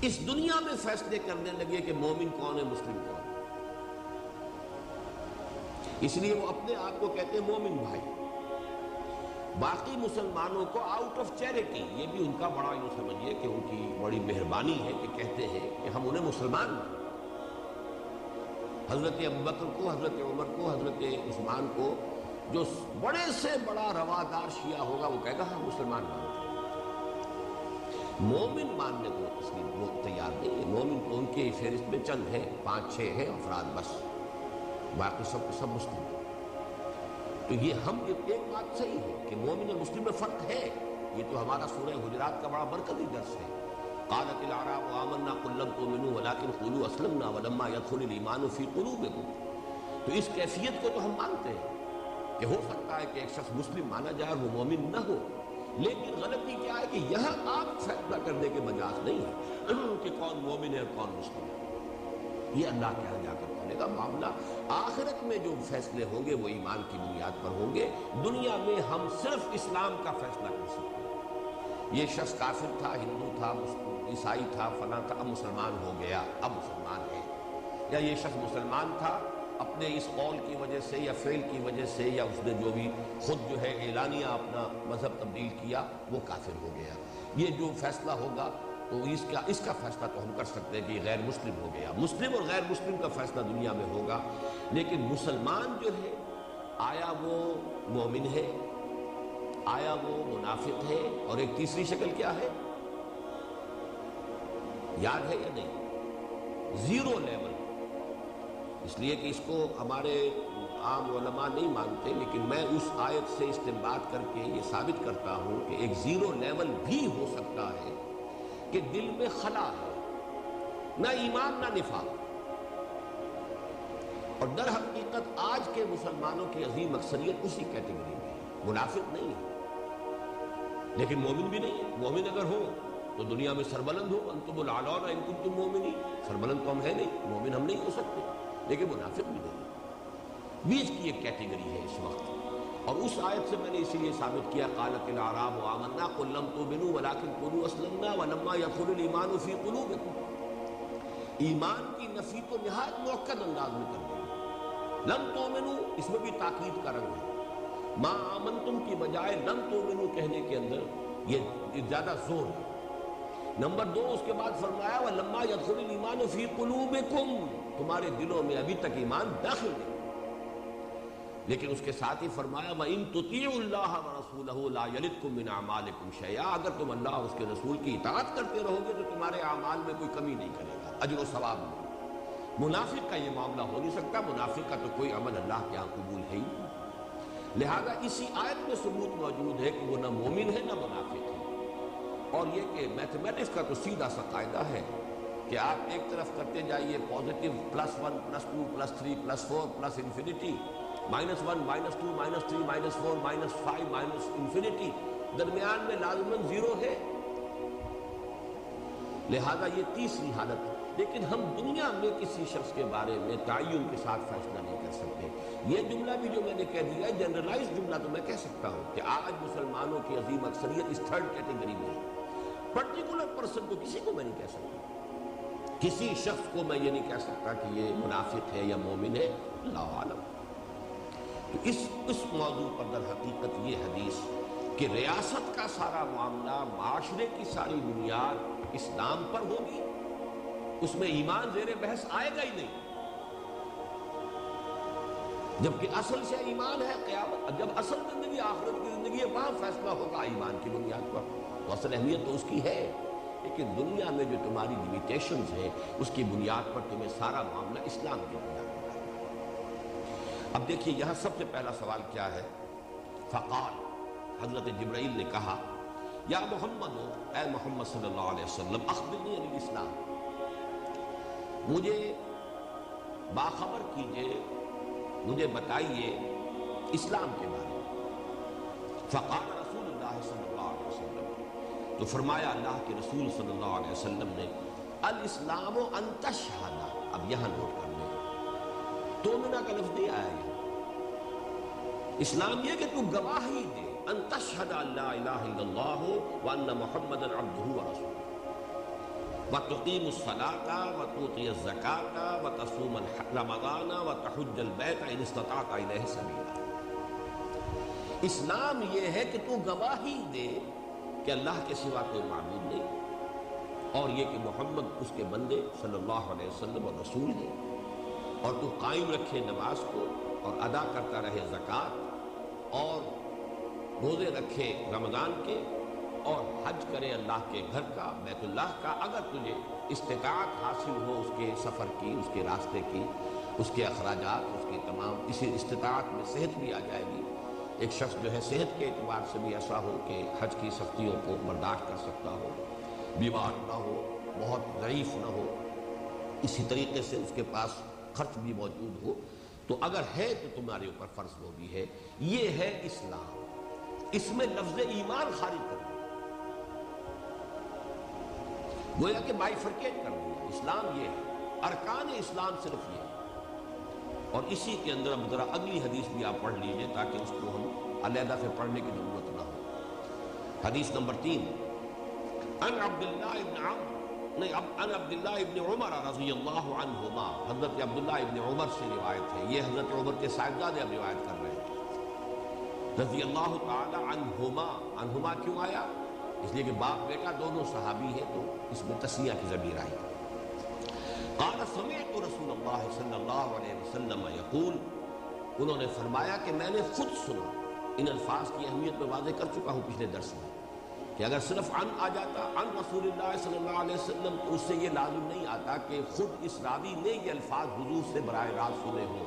اس دنیا میں فیصلے کرنے لگے کہ مومن کون ہے مسلم کون ہے. اس لیے وہ اپنے آپ کو کہتے ہیں مومن بھائی. باقی مسلمانوں کو آؤٹ آف چیریٹی، یہ بھی ان کا بڑا یوں سمجھیے کہ ان کی بڑی مہربانی ہے کہ کہتے ہیں کہ ہم انہیں مسلمان مانتے. حضرت ابوبکر کو، حضرت عمر کو، حضرت عثمان کو، جو بڑے سے بڑا روادار شیعہ ہوگا وہ کہے گا ہم مسلمان مانتے ہیں. مومن ماننے کو اس لیے وہ تیار نہیں ہے. مومن تو ان کے فہرست میں چند ہیں، 5-6 ہیں افراد بس، باقی سب مسلم ہیں. تو یہ ہم ایک بات صحیح ہے کہ مومن اور مسلم میں فرق ہے. یہ تو ہمارا سورہ حجرات کا بڑا برکتی درس ہے. قالت الاعراب آمنا قل لم تؤمنوا ولكن قولوا اسلمنا ولما يدخل الايمان في قلوبكم. تو اس کیفیت کو تو ہم مانتے ہیں کہ ہو سکتا ہے کہ ایک شخص مسلم مانا جائے اور وہ مومن نہ ہو، لیکن غلطی کیا ہے کہ یہاں آپ فیصلہ کرنے کے مجاز نہیں ہے کہ کون مومن ہے اور کون مسلم ہے. یہ اللہ کے یہاں جا کر کرنے کا معاملہ. آخرت میں جو فیصلے ہوں گے وہ ایمان کی بنیاد پر ہوں گے. دنیا میں ہم صرف اسلام کا فیصلہ کر سکتے ہیں. یہ شخص کافر تھا، ہندو تھا، عیسائی تھا، فلاں تھا، اب مسلمان ہو گیا، اب مسلمان ہے. یا یہ شخص مسلمان تھا، اپنے اس قول کی وجہ سے یا فعل کی وجہ سے یا اس نے جو بھی خود جو ہے اعلانیہ اپنا مذہب تبدیل کیا وہ کافر ہو گیا. یہ جو فیصلہ ہوگا تو اس کا فیصلہ تو ہم کر سکتے ہیں کہ یہ غیر مسلم ہو گیا. مسلم اور غیر مسلم کا فیصلہ دنیا میں ہوگا. لیکن مسلمان جو ہے آیا وہ مومن ہے، آیا وہ منافق ہے، اور ایک تیسری شکل کیا ہے یاد ہے یا نہیں؟ Zero level. اس لیے کہ اس کو ہمارے عام علماء نہیں مانتے، لیکن میں اس آیت سے استنباط کر کے یہ ثابت کرتا ہوں کہ ایک زیرو لیول بھی ہو سکتا ہے کہ دل میں خلا ہے، نہ ایمان نہ نفاق. اور در حقیقت آج کے مسلمانوں کی عظیم اکثریت اسی کیٹیگری میں ہے. منافق نہیں ہے لیکن مومن بھی نہیں ہے. مومن اگر ہو تو دنیا میں سربلند ہو، انتم الاعلون ان کنتم مومنین. سربلند تو ہم ہے نہیں، مومن ہم نہیں ہو سکتے، لیکن منافق بھی نہیں. بیچ کی ایک کیٹیگری ہے اس وقت. اور اس آیت سے میں نے اسی لیے ثابت کیا قالت الاعراب آمنا قل لم تؤمنوا ولكن قولوا اسلمنا ولما يدخل الايمان في قلوبكم. ایمان کی نفی تو نہایت مؤکد انداز میں کر دی. لم تؤمنوا اس میں بھی تاکید کا رنگ ہے. ما آمنتم کی بجائے لم تؤمنوا کہنے کے اندر یہ زیادہ زور ہے. نمبر 2 اس کے بعد فرمایا ولما يدخل الايمان في قلوبكم، تمہارے دلوں میں ابھی تک ایمان داخل نہیں. لیکن اس کے ساتھ ہی فرمایا وَإِن تُطِيعُوا اللَّهَ وَرَسُولَهُ لَا يَلِدْكُم مِّنْ أَعْمَالِكُمْ شَيْئًا. اگر تم اللہ اور اس کے رسول کی اطاعت کرتے رہو گے تو تمہارے اعمال میں کوئی کمی نہیں کرے گا، اجر و ثواب میں. منافق کا یہ معاملہ ہو نہیں سکتا. منافق کا تو کوئی عمل اللہ کے ہاں قبول ہے ہی نہیں. لہذا اسی آیت میں ثبوت موجود ہے کہ وہ نہ مومن ہے نہ منافق ہے. اور یہ کہ میتھمیٹکس کا تو سیدھا سا قاعدہ ہے کہ آپ ایک طرف کرتے جائیے پازیٹیو +1 +2 +3 +4 + انفینٹی، -1 -2 -3 -4 -5 انفینٹی، درمیان میں لازماً 0 ہے. لہذا یہ تیسری حالت. لیکن ہم دنیا میں کسی شخص کے بارے میں تعین کے ساتھ فیصلہ نہیں کر سکتے. یہ جملہ بھی جو میں نے کہہ دیا ہے جنرلائز جملہ تو میں کہہ سکتا ہوں کہ آج مسلمانوں کی عظیم اکثریت اس 3rd کیٹیگری میں ہے. پرٹیکولر پرسن کو کسی کو میں نہیں کہہ سکتا، کسی شخص کو میں یہ نہیں کہہ سکتا کہ یہ منافق ہے یا مومن ہے، اللہ عالم. تو اس موضوع پر در حقیقت یہ حدیث کہ ریاست کا سارا معاملہ، معاشرے کی ساری بنیاد اسلام پر ہوگی، اس میں ایمان زیر بحث آئے گا ہی نہیں. جبکہ اصل سے ایمان ہے قیامت. جب اصل زندگی آخرت کی زندگی ہے وہاں فیصلہ ہوگا ایمان کی بنیاد پر. تو اصل اہمیت تو اس کی ہے، لیکن دنیا میں جو تمہاری لیمیٹیشنز ہیں اس کی بنیاد پر تمہیں سارا معاملہ اسلام کی بنیاد پر. اب دیکھیے یہاں سب سے پہلا سوال کیا ہے؟ فقال، حضرت جبرائیل نے کہا یا محمد، اے محمد صلی اللہ علیہ وسلم، اخبرنی عن الاسلام، مجھے باخبر کیجئے، مجھے بتائیے اسلام کے بارے میں. فقال رسول اللہ صلی اللہ علیہ وسلم، تو فرمایا اللہ کے رسول صلی اللہ علیہ وسلم نے الاسلام ان تشہد. اب یہاں نوٹ کر لیں، تومنا کا لفظ نہیں آیا ہے. اسلام یہ کہ تو گواہی دے ان تشہد ان لا الہ الا اللہ وان محمدا عبدہ ورسولہ. وَتُقِيمُ الصَّلَاةَ وَتُؤْتِيَ الزَّكَاةَ وَتَصُومَ رَمَضَانَ وَتَحُجَّ الْبَيْتَ إِنِ اسْتَطَعْتَ إِلَيْهِ سَبِيلًا۔ اسلام یہ ہے کہ تو گواہی دے کہ اللہ کے سوا کوئی معبود نہیں، اور یہ کہ محمد اس کے بندے صلی اللہ علیہ وسلم اور رسول ہے، اور تو قائم رکھے نماز کو اور ادا کرتا رہے زکوٰۃ، اور روزے رکھے رمضان کے، اور حج کرے اللہ کے گھر کا، بیت اللہ کا، اگر تجھے استطاعت حاصل ہو اس کے سفر کی، اس کے راستے کی، اس کے اخراجات، اس کے تمام، اسی استطاعت میں صحت بھی آ جائے گی۔ ایک شخص جو ہے صحت کے اعتبار سے بھی ایسا ہو کہ حج کی سختیوں کو برداشت کر سکتا ہو، بیمار نہ ہو، بہت ضعیف نہ ہو، اسی طریقے سے اس کے پاس خرچ بھی موجود ہو، تو اگر ہے تو تمہارے اوپر فرض وہ بھی ہے۔ یہ ہے اسلام۔ اس میں لفظ ایمان خارج کر دیا، گویا کہ بائیفرکیٹ کر دیا۔ اسلام یہ ہے، ارکان اسلام صرف یہ ہے، اور اسی کے اندر اب ذرا اگلی حدیث بھی آپ پڑھ لیجئے تاکہ اس کو ہم علیحدہ سے پڑھنے کی ضرورت نہ ہو۔ حدیث نمبر 3، عن عبد اللہ ابن عمر رضی اللہ عنہما، حضرت عبداللہ ابن عمر سے روایت ہے، یہ حضرت عمر کے صاحبزادے اب روایت کر رہے ہیں، رضی اللہ تعالی عنہما۔ عنہما کیوں آیا؟ اس لیے کہ باپ بیٹا دونوں صحابی ہیں، تو اس میں تسنیہ کی ضمیر آئی۔ قال سمعت رسول اللہ صلی اللہ علیہ وسلم یقول، انہوں نے فرمایا کہ میں نے خود سنا۔ ان الفاظ کی اہمیت میں واضح کر چکا ہوں پچھلے درس میں کہ اگر صرف عن آ جاتا، عن رسول اللہ صلی اللہ علیہ وسلم، تو اس سے یہ لازم نہیں آتا کہ خود اس راوی نے یہ الفاظ حضور سے براہ راست سنے ہوں،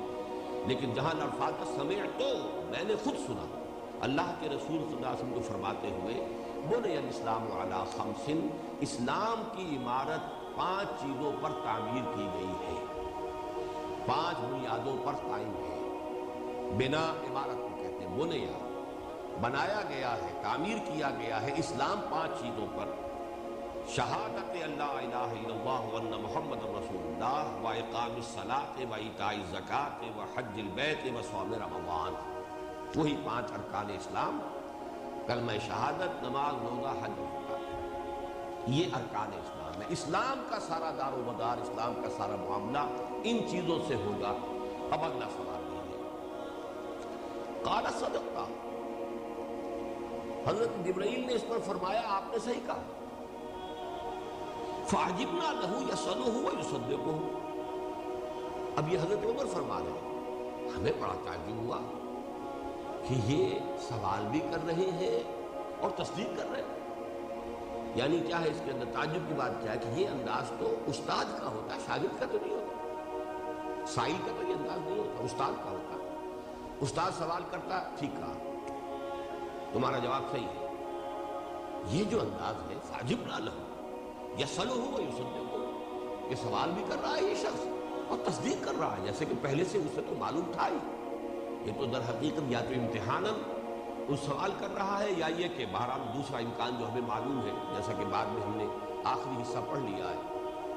لیکن جہاں الفاظ کا سمعت، تو میں نے خود سنا اللہ کے رسول صلی اللہ علیہ وسلم کو فرماتے ہوئے، بنی الاسلام علی خمس، اسلام کی عمارت 5 چیزوں پر تعمیر کی گئی ہے، 5 بنیادوں پر قائم ہے۔ بنا عمارت کو کہتے ہیں، بنیا بنایا گیا ہے، تعمیر کیا گیا ہے اسلام 5 چیزوں پر: شہادت اللہ الہ الا اللہ وان محمد رسول اللہ، و اقام الصلاۃ و ایتاء الزکوٰۃ و حج البیت و صوم رمضان۔ وہی 5 ارکان اسلام، کلمہ شہادت، نماز، روزہ، حج و زکوٰۃ، یہ ارکان اسلام ہے۔ اسلام کا سارا دار و مدار، اسلام کا سارا معاملہ ان چیزوں سے ہوگا۔ اب اگلا سوال لیجیے۔ قال صدقت، حضرت جبرائیل نے اس پر فرمایا آپ نے صحیح کہا۔ فعجبنا له يسأله ويصدقه، اب یہ حضرت عمر فرما رہے ہیں، ہمیں بڑا تعجب ہوا کہ یہ سوال بھی کر رہے ہیں اور تصدیق کر رہے ہیں۔ یعنی کیا ہے اس کے اندر تعجب کی بات؟ کیا ہے کہ یہ انداز تو استاد کا ہوتا ہے، شاگرد کا تو نہیں ہوتا، سائل کا تو یہ انداز نہیں ہوتا، استاد کا ہوتا ہے۔ استاد سوال کرتا، ٹھیک کہا، تمہارا جواب صحیح ہے۔ یہ جو انداز ہے، فعجبنا لہ یسألہ ویصدقہ، یہ سوال بھی کر رہا ہے یہ شخص اور تصدیق کر رہا ہے، جیسے کہ پہلے سے اسے تو معلوم تھا ہی۔ یہ تو در حقیقت یا تو امتحاناً وہ سوال کر رہا ہے، یا یہ کہ بہرحال دوسرا امکان جو ہمیں معلوم ہے، جیسا کہ بعد میں ہم نے آخری حصہ پڑھ لیا ہے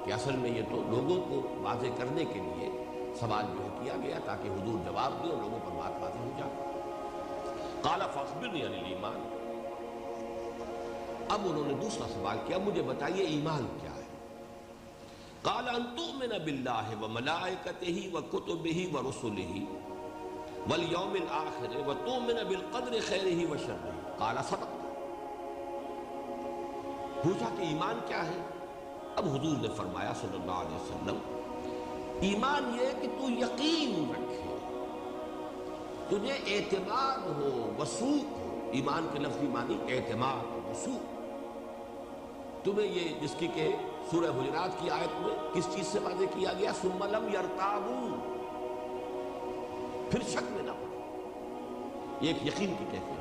کہ اصل میں یہ تو لوگوں کو واضح کرنے کے لیے سوال جو ہے کیا گیا تاکہ حضور جواب دیں اور لوگوں پر بات واضح ہو جائے۔ قال فاخبرنی عن الایمان، اب انہوں نے دوسرا سوال کیا، مجھے بتائیے ایمان کیا ہے۔ قال ان تؤمن باللہ وملائکتہ وکتبہ ورسلہ والیوم الآخر وتؤمن بالقدر خیرہ وشرہ۔ قال صدقت، پوچھا کہ ایمان کیا ہے؟ اب حضور نے فرمایا صلی اللہ علیہ وسلم، ایمان یہ کہ تو یقین رکھے، تجھے اعتماد ہو، وثوق ہو۔ ایمان کے لفظی معنی اعتماد، وثوق۔ تمہیں یہ جس کی کہ سورہ حجرات کی آیت میں کس چیز سے واضح کیا گیا؟ ثم لم یرتابوا، پھر شک میں نہ پڑے، یہ ایک یقین کی کیفیت ہے۔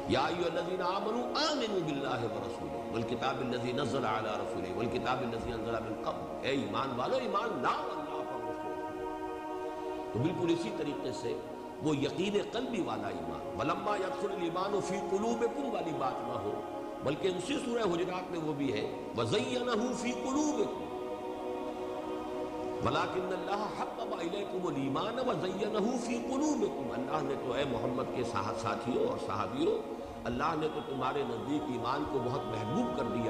یا ایھا الذین آمنوا آمنوا باللہ ورسولہ والکتاب الذی نزل علی رسولہ والکتاب الذی انزل من قبل، اے ایمان والو، ایمان لاؤ اللہ پر، اس کے تو بالکل اسی طریقے سے وہ یقین قلبی والا ایمان، ولما یدخل الایمان فی قلوبکم والی بات نہ ہو، بلکہ اسی سورہ حجرات میں وہ بھی ہے وزینہ فی قلوبکم ولیکن اللہ حبب الیکم الایمان وزینہ فی قلوبکم، اللہ نے تو اے محمد کے ساتھیوں اور صحابیوں، اللہ نے تو تمہارے نزدیک ایمان کو بہت محبوب کر دیا